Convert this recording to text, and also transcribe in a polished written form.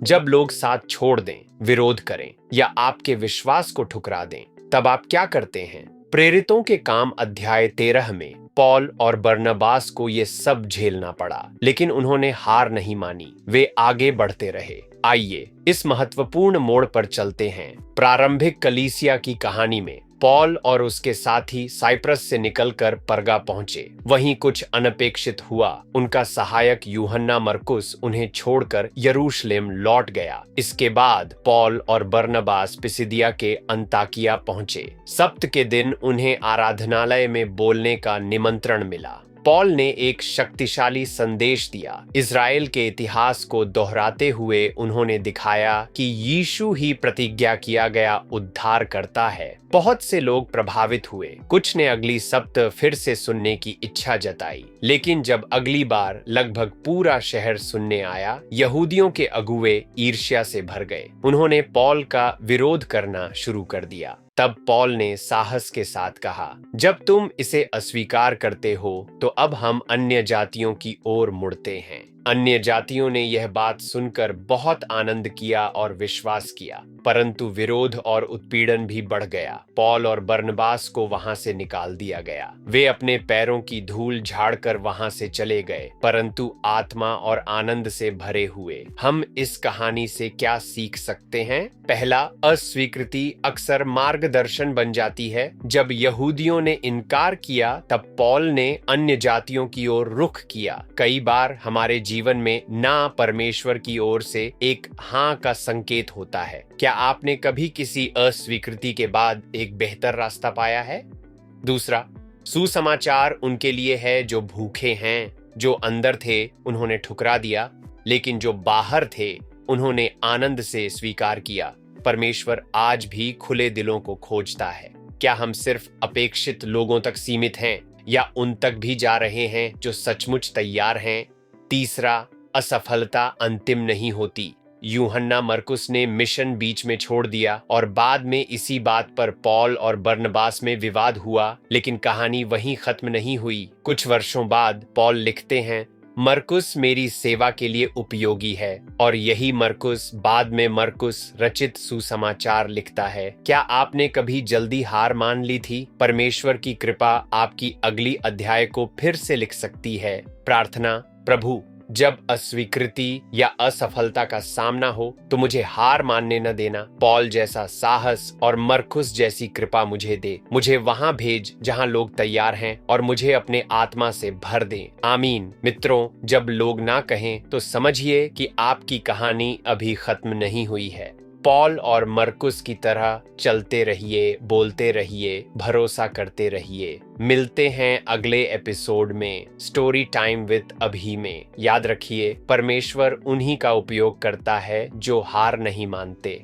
जब लोग साथ छोड़ दें, विरोध करें या आपके विश्वास को ठुकरा दें, तब आप क्या करते हैं? प्रेरितों के काम अध्याय 13 में पॉल और बरनबास को ये सब झेलना पड़ा, लेकिन उन्होंने हार नहीं मानी। वे आगे बढ़ते रहे। आइए इस महत्वपूर्ण मोड़ पर चलते हैं। प्रारंभिक कलीसिया की कहानी में पॉल और उसके साथी साइप्रस से निकलकर परगा पहुंचे। वहीं कुछ अनपेक्षित हुआ। उनका सहायक यूहन्ना मरकुस उन्हें छोड़कर यरूशलेम लौट गया। इसके बाद पॉल और बरनबास पिसिदिया के अंताकिया पहुंचे। सब्त के दिन उन्हें आराधनालय में बोलने का निमंत्रण मिला। पॉल ने एक शक्तिशाली संदेश दिया। इज़राइल के इतिहास को दोहराते हुए उन्होंने दिखाया कि यीशु ही प्रतिज्ञा किया गया उद्धार करता है। बहुत से लोग प्रभावित हुए। कुछ ने अगली सप्त फिर से सुनने की इच्छा जताई। लेकिन जब अगली बार लगभग पूरा शहर सुनने आया, यहूदियों के अगुवे ईर्ष्या से भर गए। उन्होंने पॉल का विरोध करना शुरू कर दिया। तब पॉल ने साहस के साथ कहा, जब तुम इसे अस्वीकार करते हो तो अब हम अन्य जातियों की ओर मुड़ते हैं। अन्य जातियों ने यह बात सुनकर बहुत आनंद किया और विश्वास किया, परंतु विरोध और उत्पीड़न भी बढ़ गया। पॉल और बरनबास को वहां से निकाल दिया गया। वे अपने पैरों की धूल झाड़कर वहां से चले गए, परंतु आत्मा और आनंद से भरे हुए। हम इस कहानी से क्या सीख सकते हैं? पहला, अस्वीकृति अक्सर मार्गदर्शन बन जाती है। जब यहूदियों ने इनकार किया, तब पॉल ने अन्य जातियों की ओर रुख किया। कई बार हमारे जीवन में ना परमेश्वर की ओर से एक हाँ का संकेत होता है। क्या आपने कभी किसी अस्वीकृति के बाद एक बेहतर रास्ता पाया है? दूसरा, सुसमाचार उनके लिए है जो भूखे हैं। जो अंदर थे उन्होंने ठुकरा दिया, लेकिन जो बाहर थे उन्होंने आनंद से स्वीकार किया। परमेश्वर आज भी खुले दिलों को खोजता है। क्या हम सिर्फ अपेक्षित लोगों तक सीमित हैं या उन तक भी जा रहे हैं जो सचमुच तैयार हैं? तीसरा, असफलता अंतिम नहीं होती। यूहन्ना मरकुस ने मिशन बीच में छोड़ दिया और बाद में इसी बात पर पॉल और बरनबास में विवाद हुआ, लेकिन कहानी वहीं खत्म नहीं हुई। कुछ वर्षों बाद पॉल लिखते हैं, मरकुस मेरी सेवा के लिए उपयोगी है, और यही मरकुस बाद में मरकुस रचित सुसमाचार लिखता है। क्या आपने कभी जल्दी हार मान ली थी? परमेश्वर की कृपा आपकी अगली अध्याय को फिर से लिख सकती है। प्रार्थना, प्रभु, जब अस्वीकृति या असफलता का सामना हो तो मुझे हार मानने न देना। पॉल जैसा साहस और मरकुस जैसी कृपा मुझे दे। मुझे वहां भेज जहां लोग तैयार हैं और मुझे अपने आत्मा से भर दे। आमीन। मित्रों, जब लोग ना कहें तो समझिए कि आपकी कहानी अभी खत्म नहीं हुई है। पॉल और मरकुस की तरह चलते रहिए, बोलते रहिए, भरोसा करते रहिए। मिलते हैं अगले एपिसोड में स्टोरी टाइम विद अभी में। याद रखिए, परमेश्वर उन्हीं का उपयोग करता है जो हार नहीं मानते।